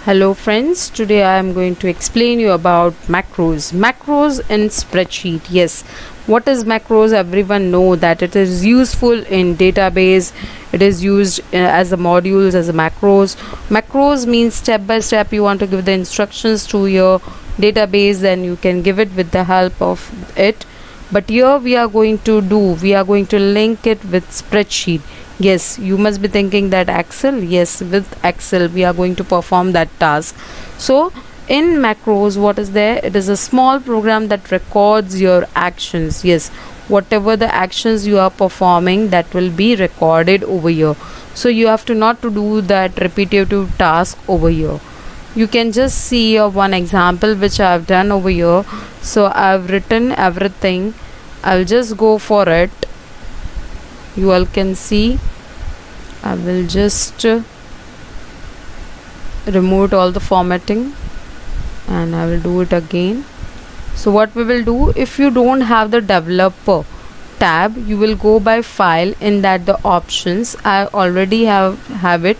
Hello friends, today I am going to explain you about macros. Macros in spreadsheet. Yes, what is macros? Everyone know that it is useful in database. It is used as a modules, as a macros. Macros means step by step you want to give the instructions to your database, then you can give it with the help of it. But here we are going to link it with spreadsheet. Yes, you must be thinking that Excel. Yes, with Excel we are going to perform that task. So in macros, what is there? It is a small program that records your actions. Yes, whatever the actions you are performing, that will be recorded over here. So you have to not to do that repetitive task over here. You can just see one example which I have done over here. So I have written everything. I'll just go for it. You all can see. I will just remove all the formatting and I will do it again. So what we will do, if you don't have the developer tab, you will go by file, in that the options. I already have it.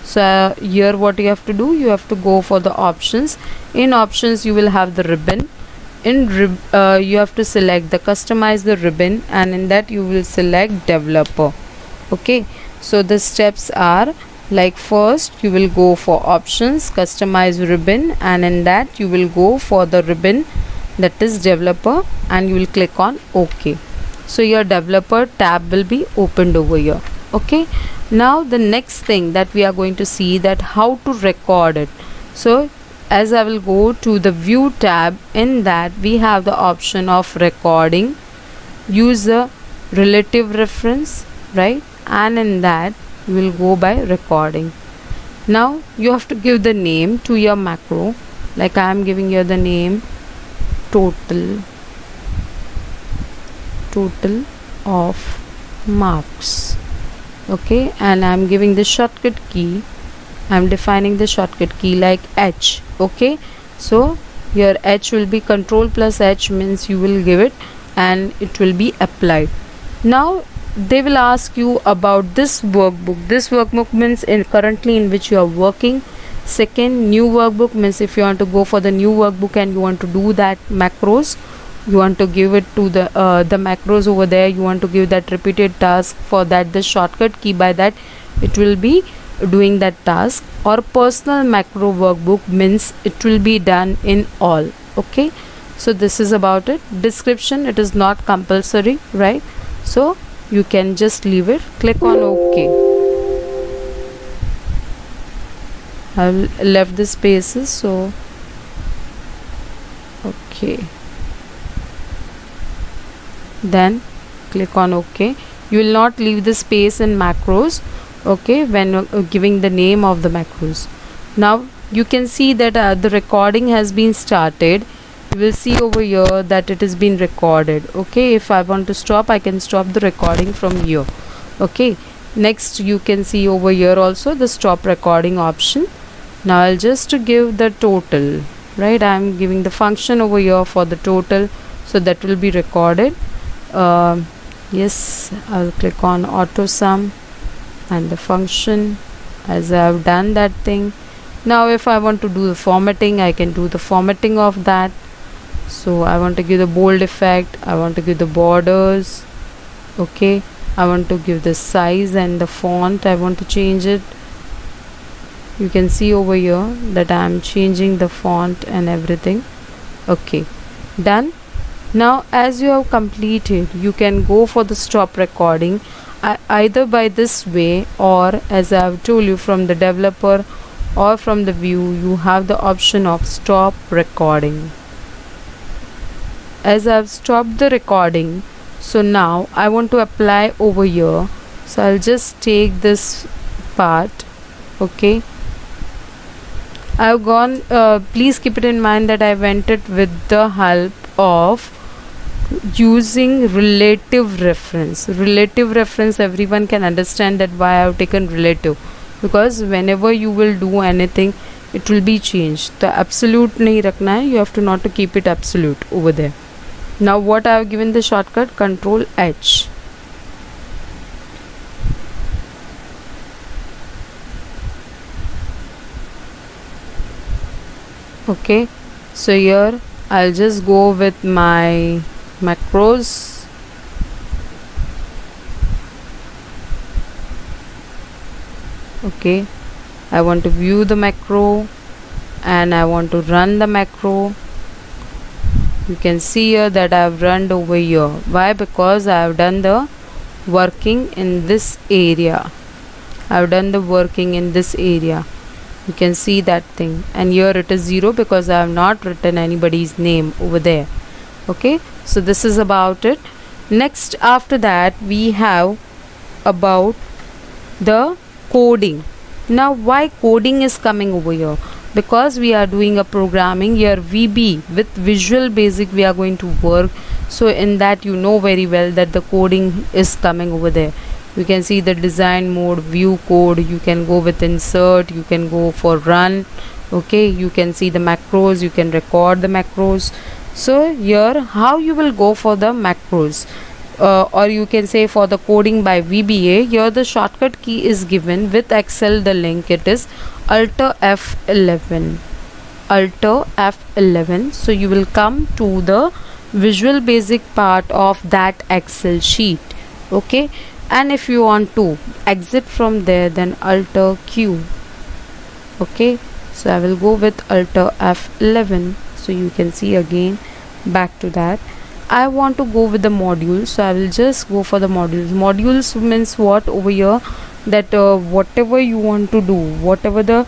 So here what you have to do, you have to go for the options. In options you will have the ribbon. In you have to select the customize the ribbon, and in that you will select developer. Okay, so the steps are like, first you will go for options, customize ribbon, and in that you will go for the ribbon that is developer, and you will click on OK. So your developer tab will be opened over here. Okay, now the next thing that we are going to see, that how to record it. So as I will go to the view tab, in that we have the option of recording, use the relative reference, right? And in that you will go by recording. Now you have to give the name to your macro, like I am giving you the name total of marks. Okay, and I am giving the shortcut key. I am defining the shortcut key like H. Okay, so your H will be control plus H, means you will give it and it will be applied. Now they will ask you about this workbook. This workbook means currently in which you are working. Second, new workbook means if you want to go for the new workbook and you want to do that macros, you want to give it to the macros over there, you want to give that repeated task. For that the shortcut key, by that it will be doing that task. Or personal macro workbook means it will be done in all. Okay, so this is about it. Description, it is not compulsory, right? So you can just leave it. Click on OK. I've left the spaces, so okay, then click on OK. You will not leave the space in macros, okay, when giving the name of the macros. Now you can see that the recording has been started. You will see over here that it has been recorded. Okay, if I want to stop, I can stop the recording from here. Okay, next you can see over here also the stop recording option. Now I'll just give the total, right? I am giving the function over here for the total, so that will be recorded. Yes, I'll click on auto sum and the function, as I have done that thing. Now if I want to do the formatting, I can do the formatting of that. So I want to give the bold effect, I want to give the borders. Okay, I want to give the size and the font, I want to change it. You can see over here that I am changing the font and everything. Okay, done. Now as you have completed, you can go for the stop recording either by this way, or as I have told you, from the developer or from the view, you have the option of stop recording. As I have stopped the recording, so now I want to apply over here. So I'll just take this part. Okay, I've gone, please keep it in mind that I went it with the help of using relative reference. Relative reference, everyone can understand that why I have taken relative, because whenever you will do anything, it will be changed. The absolute nahi rakhna hai, you have to not to keep it absolute over there. Now what I have given the shortcut, control H. Okay, so here I'll just go with my macros. Okay, I want to view the macro and I want to run the macro. You can see here that I have run over here. Why? Because I have done the working in this area. I have done the working in this area. You can see that thing, and here it is 0 because I have not written anybody's name over there. Okay, so this is about it. Next, after that, we have about the coding. Now, why coding is coming over here? Because we are doing a programming here, VB with Visual Basic we are going to work. So in that, you know very well that the coding is coming over there. You can see the design mode, view code, you can go with insert, you can go for run. Okay, you can see the macros, you can record the macros. So here how you will go for the macros, or you can say for the coding by VBA. Here the shortcut key is given with Excel, the link it is Alt F11, Alt F11. So you will come to the Visual Basic part of that Excel sheet. Okay, and if you want to exit from there, then Alt Q. Okay, so I will go with Alt F11. So you can see again back to that. I want to go with the modules, so I will just go for the modules. Modules means what over here, that whatever you want to do, whatever the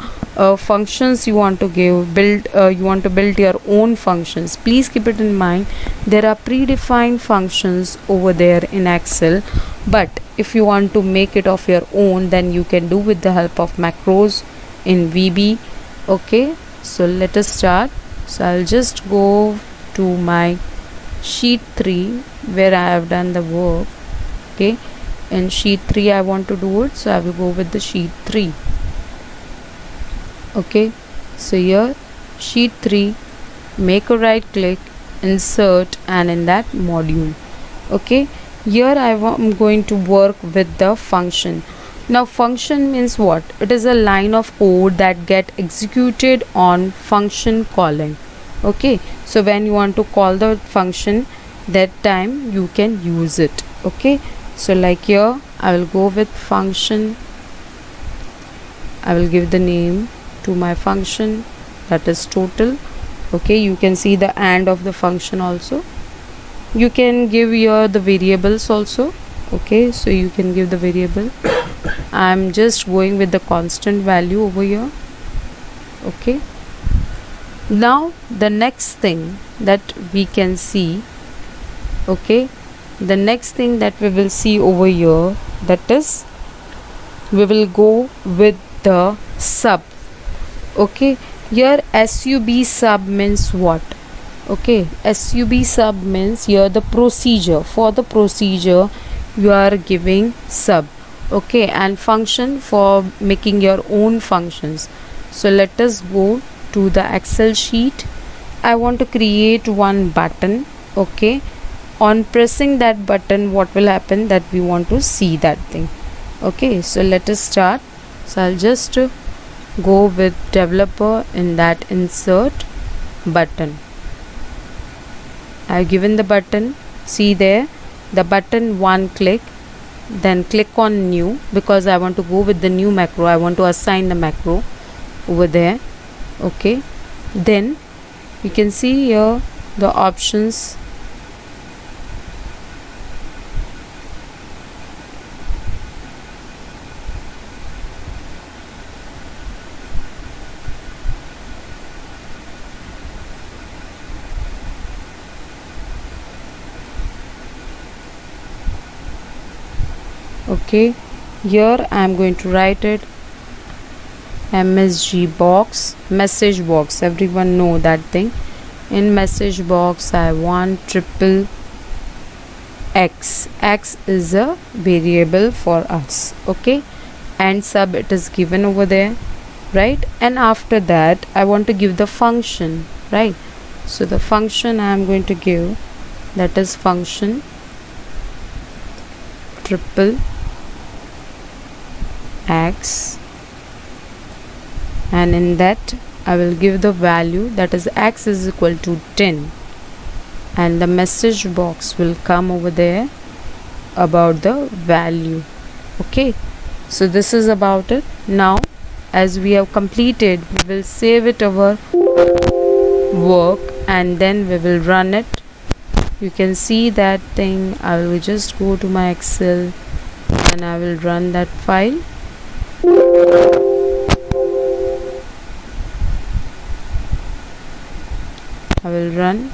functions you want to give, you want to build your own functions. Please keep it in mind, there are predefined functions over there in Excel, but if you want to make it of your own, then you can do with the help of macros in VB. Okay, so let us start. So I'll just go to my sheet 3 where I have done the work. Okay, in sheet 3 I want to do it, so I will go with the sheet 3. Okay, so here sheet 3, make a right click, insert, and in that module. Okay, here I am going to work with the function. Now function means what? It is a line of code that get executed on function calling. Okay, so when you want to call the function, that time you can use it. Okay, so like here I will go with function. I will give the name to my function, that is total. Okay, you can see the and of the function also. You can give here the variables also. Okay, so you can give the variable. I'm just going with the constant value over here. Okay, now the next thing that we can see, okay, the next thing that we will see over here, that is we will go with the sub. Okay, here sub sub means what? Okay, sub sub means here the procedure. For the procedure you are giving sub. Okay, and function for making your own functions. So let us go to the Excel sheet. I want to create one button. Okay, on pressing that button, what will happen, that we want to see that thing. Okay, so let us start. So I'll just go with developer in that insert button. I've given the button. See there the button, one click, then click on new, because I want to go with the new macro. I want to assign the macro over there. Okay, then you can see here the options. Okay, here I am going to write it MSG box, message box. Everyone know that thing. In message box I want triple X. X is a variable for us. Okay, and sub it is given over there, right? And after that I want to give the function, right? So the function I am going to give, that is function triple X, and in that I will give the value, that is x is equal to 10, and the message box will come over there about the value. Okay, so this is about it. Now as we have completed, we will save it our work and then we will run it. You can see that thing. I will just go to my Excel and I will run that file. I will run.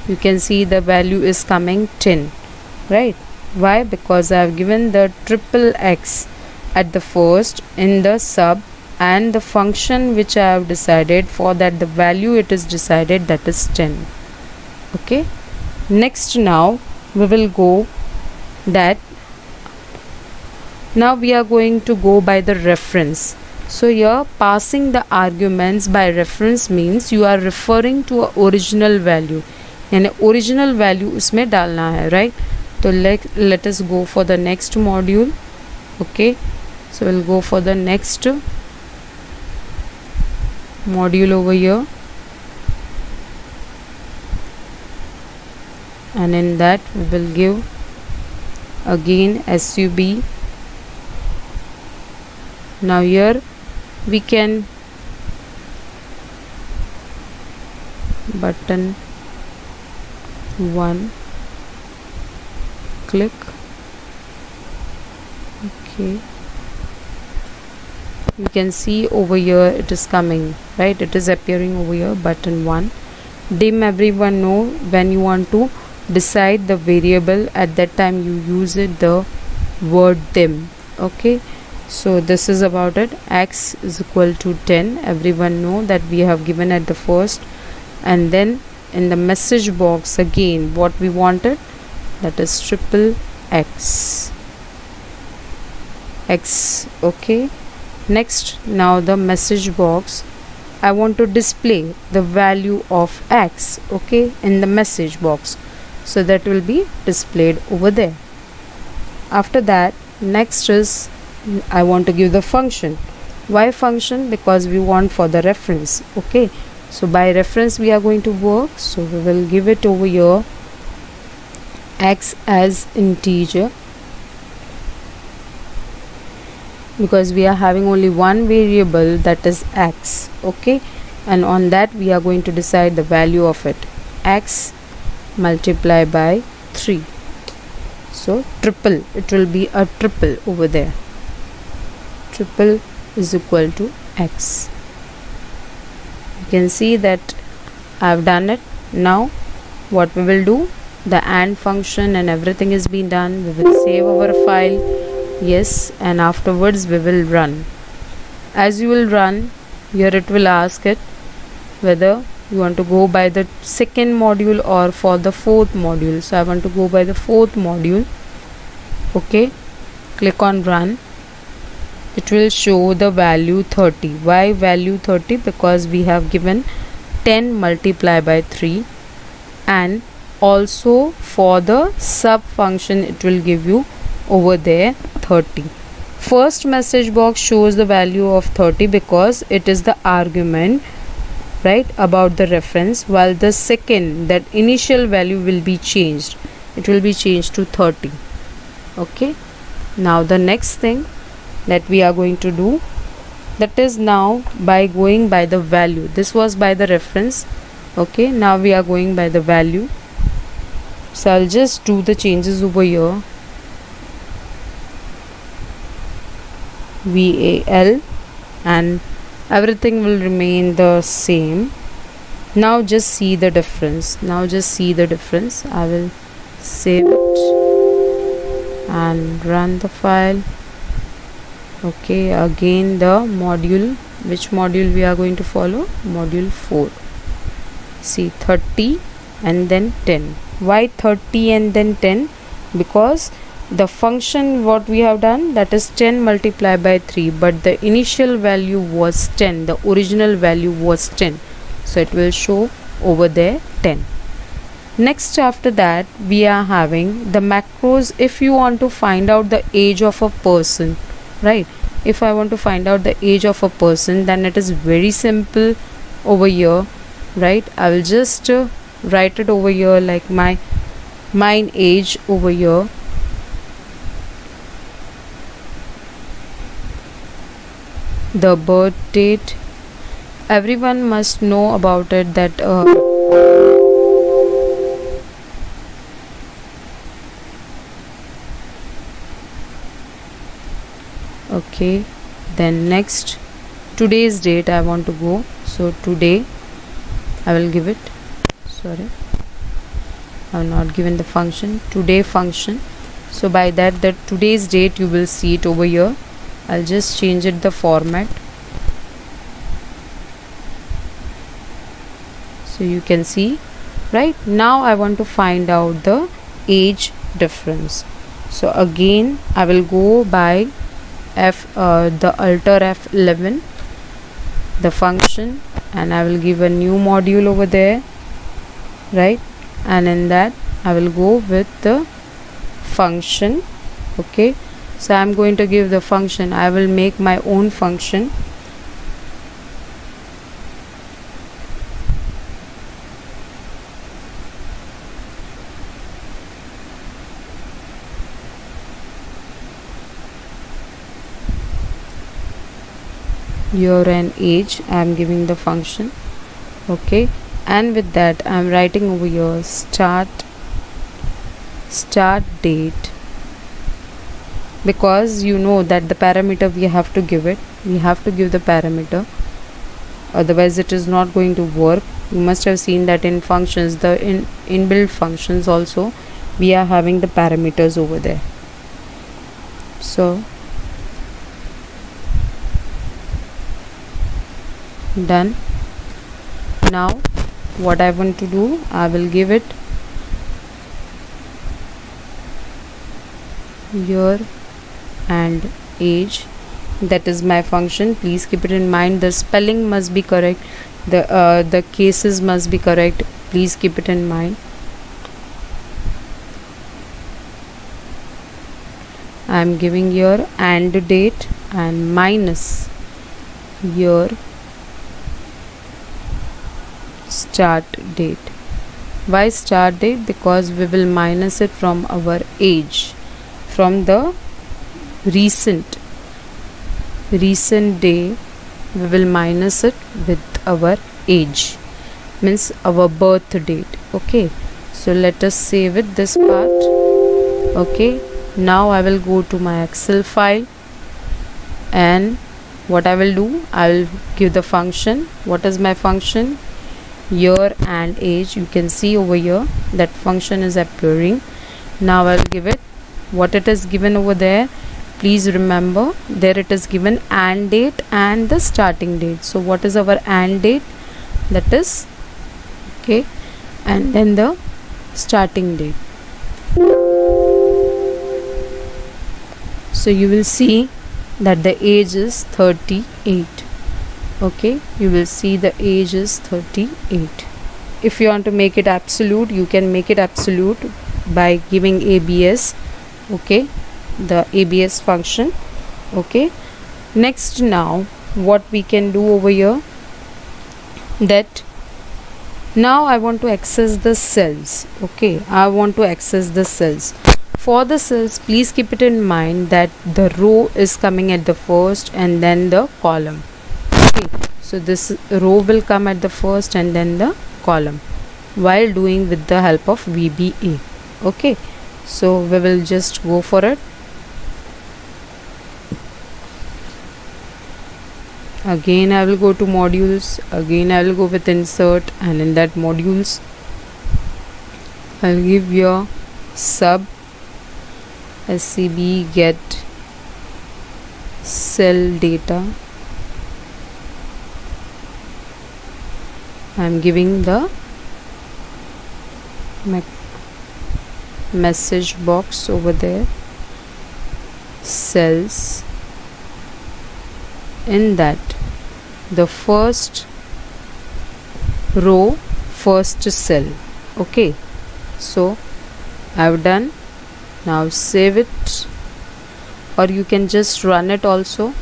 You can see the value is coming 10, right? Why? Because I have given the triple x at the first in the sub, and the function which I have decided for that, the value it is decided, that is 10. Okay, next now we will go that now we are going to go by the reference. So here passing the arguments by reference means you are referring to a original value, यानी original value उसमें डालना है, right? So let us go for the next module. Okay, so we'll go for the next module over here, and in that we will give again sub. Now here we can button 1 click. Okay, you can see over here it is coming, right? It is appearing over here, button 1. Dim, everyone know when you want to decide the variable, at that time you use it the word dim. Okay, so this is about it. X is equal to 10. Everyone know that we have given at the first, and then in the message box again what we wanted, that is triple x. Okay, next now the message box, I want to display the value of x, okay, in the message box, so that will be displayed over there. After that, next is I want to give the function. Why function? Because we want for the reference. Okay, so by reference we are going to work, so we will give it over here x as integer, because we are having only one variable, that is x. Okay, and on that we are going to decide the value of it, x multiply by 3. So triple, it will be a triple over there. Triple is equal to x. You can see that I have done it. Now what we will do, the AND function and everything is being done. We will save our file, yes, and afterwards we will run. As you will run, here it will ask it whether you want to go by the second module or for the fourth module. So I want to go by the fourth module. Okay, click on run. It will show the value 30. Why value 30? Because we have given 10 multiply by 3, and also for the sub function it will give you over there 30. First message box shows the value of 30 because it is the argument, right, about the reference, while the second, that initial value will be changed, it will be changed to 30. Okay, now the next thing that we are going to do, that is now by going by the value. This was by the reference. Okay, now we are going by the value. So I'll just do the changes over here. VAL, and everything will remain the same. Now just see the difference. I will save it and run the file. Okay, again the module, which module we are going to follow? Module 4. See, 30 and then 10. Why 30 and then 10? Because the function what we have done, that is 10 multiplied by 3, but the initial value was 10, the original value was 10, so it will show over there 10. Next, after that we are having the macros. If you want to find out the age of a person, right, if I want to find out the age of a person, then it is very simple over here, right? I will just write it over here like mine age over here. The birth date, everyone must know about it, that okay. Then next, today's date I want to go, so today I will give it, sorry, I have not given the function, today function. So by that, the today's date you will see it over here. I'll just change it the format, so you can see. Right now I want to find out the age difference, so again I will go by the alter F11, the function, and I will give a new module over there, right? And in that I will go with the function. Okay, so I'm going to give the function, I will make my own function. Year and age, I am giving the function. Okay, and with that I am writing over here start date, because you know that the parameter we have to give it, we have to give the parameter, otherwise it is not going to work. You must have seen that in functions, the inbuilt functions also, we are having the parameters over there. So done. Now what I want to do, I will give it year and age, that is my function. Please keep it in mind, the spelling must be correct, the cases must be correct, please keep it in mind. I am giving year and date and minus year start date. Why start date? Because we will minus it from our age, from the recent day, we will minus it with our age, means our birth date. Okay, so let us save it, this part. Okay, now I will go to my Excel file, and what I will do, I will give the function. What is my function? Year and age. You can see over here that function is appearing. Now I'll give it what it is given over there. Please remember, there it is given and date and the starting date. So what is our and date? That is okay, and then the starting date. So you will see that the age is 38. Okay, you will see the age is 38. If you want to make it absolute, you can make it absolute by giving ABS. Okay, the ABS function. Okay, next, now what we can do over here, that now I want to access the cells. Okay, I want to access the cells. For the cells, please keep it in mind that the row is coming at the first and then the column. Okay, so this row will come at the first and then the column while doing with the help of VBA. Okay, so we will just go for it. Again I will go to modules, again I will go with insert, and in that modules I'll give your sub SCB get cell data. I'm giving the message box over there, cells. In that, the first row, first cell. Okay, so I've done. Now save it, or you can just run it also.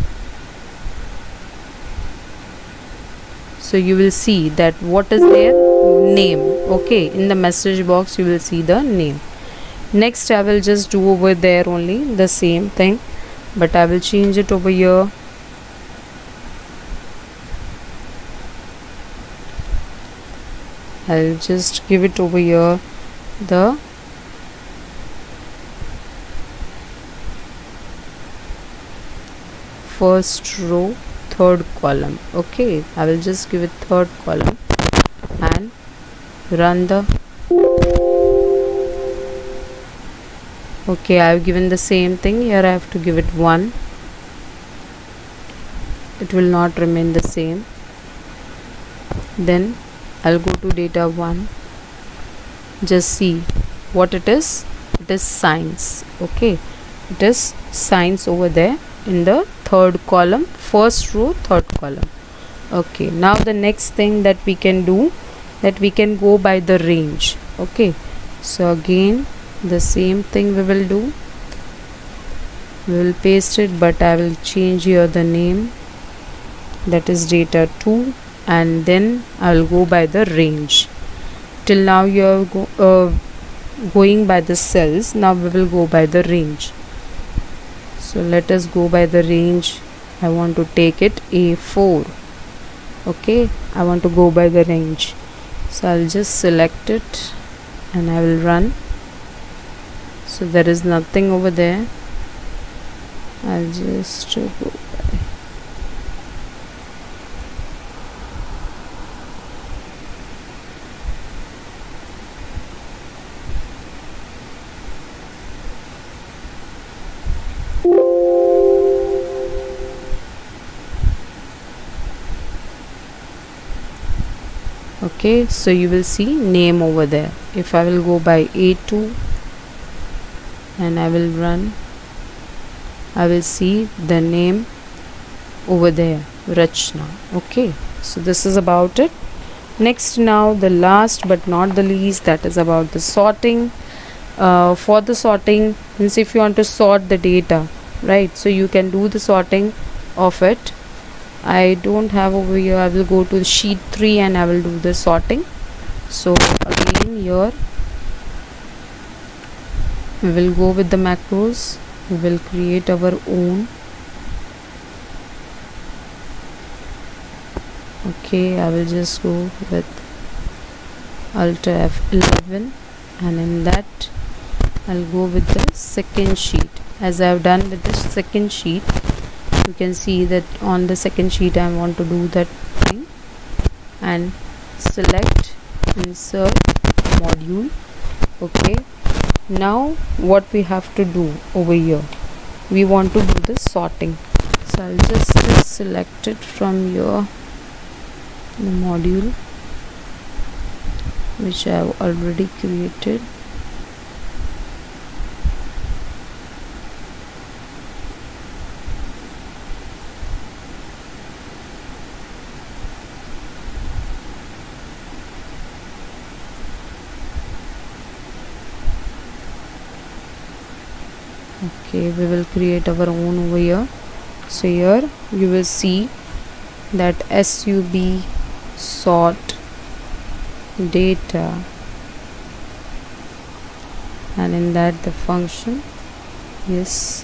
So you will see that what is their name. Okay, in the message box you will see the name. Next I will just do over there only the same thing, but I will change it over here. I'll just give it over here the first row, third column. Okay, I will just give it third column and run the. Okay, I have given the same thing. Here I have to give it 1. It will not remain the same. Then I'll go to data 1. Just see what it is. It is science. Okay, it is science over there in the third column, first row, third column. Okay, now the next thing that we can do, that we can go by the range. Okay, so again the same thing we will do. We will paste it, but I will change here the name, that is data 2, and then I will go by the range. Till now you are going by the cells. Now we will go by the range. So let us go by the range. I want to take it A4. Okay, I want to go by the range. So I'll just select it and I will run. So there is nothing over there. I'll just go by. Okay, so you will see name over there. If I will go by A2 and I will run, I will see the name over there, Rachna. Okay, so this is about it. Next, now the last but not the least, that is about the sorting. For the sorting, means if you want to sort the data, right, so you can do the sorting of it. I don't have over here. I will go to sheet 3 and I will do the sorting. So again here we will go with the macros. We will create our own. Okay, I will just go with Alt F11 and in that I'll go with the second sheet. As I have done with the second sheet, you can see that on the second sheet I want to do that thing and select insert module. Okay, now what we have to do over here, we want to do the sorting. So I'll just select it from here, the module which I have already created. Okay, we will create our own over here. So here you will see that sub sort data, and in that the function. Yes,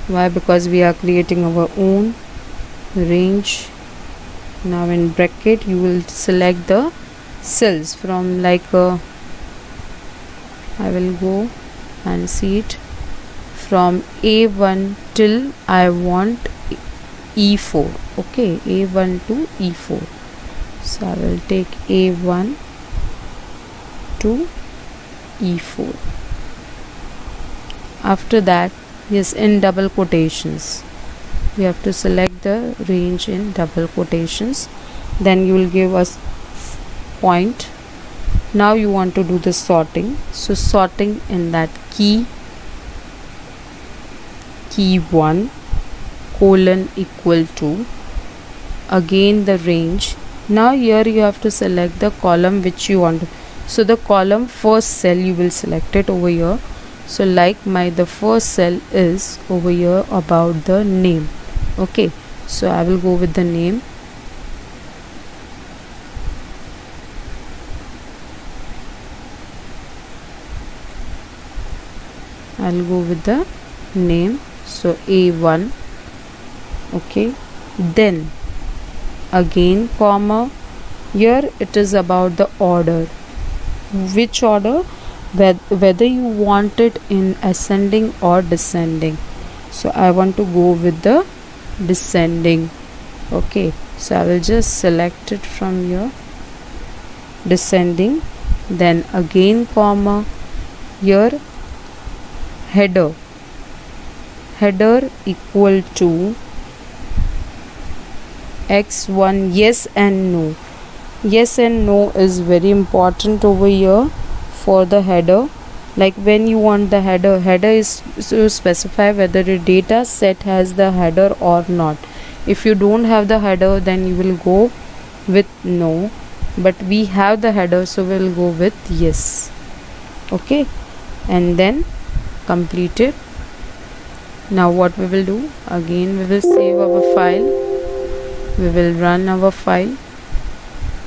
why? Because we are creating our own range. Now in bracket you will select the cells from like I will go and see it from A1 till I want E4. Okay, A1 to E4. So I will take A1 to E4. After that, yes, in double quotations we have to select the range in double quotations. Then you will give us point. Now you want to do the sorting. So sorting in that key 1 colon equal to again the range. Now here you have to select the column which you want. So the column first cell you will select it over here. So like the first cell is over here about the name. Okay, so I will go with the name. I'll go with the name, so A1. Okay, then again comma, here it is about the order, which order, whether you want it in ascending or descending. So I want to go with the descending. Okay, so I will just select it from here, descending, then again comma, here header equal to x1. Yes and no. Yes and no is very important over here for the header. Like when you want the header is to specify whether the data set has the header or not. If you don't have the header, then you will go with no, but we have the header, so we'll go with yes. Okay, and then complete it. Now what we will do, again we will save our file, we will run our file.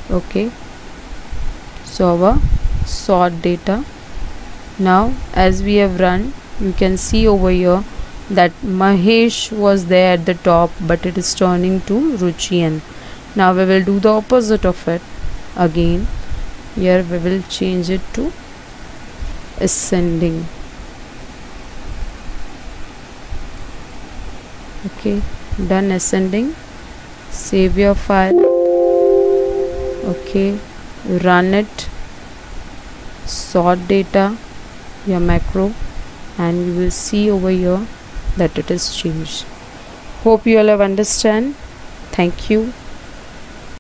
Okay, so our sort data. Now as we have run, you can see over here that Mahesh was there at the top, but it is turning to Ruchian. Now we will do the opposite of it. Again here we will change it to ascending. Okay, done ascending. Save your file. Okay, run it, sort data, your macro, and you will see over here that it is changed. Hope you all have understand. Thank you.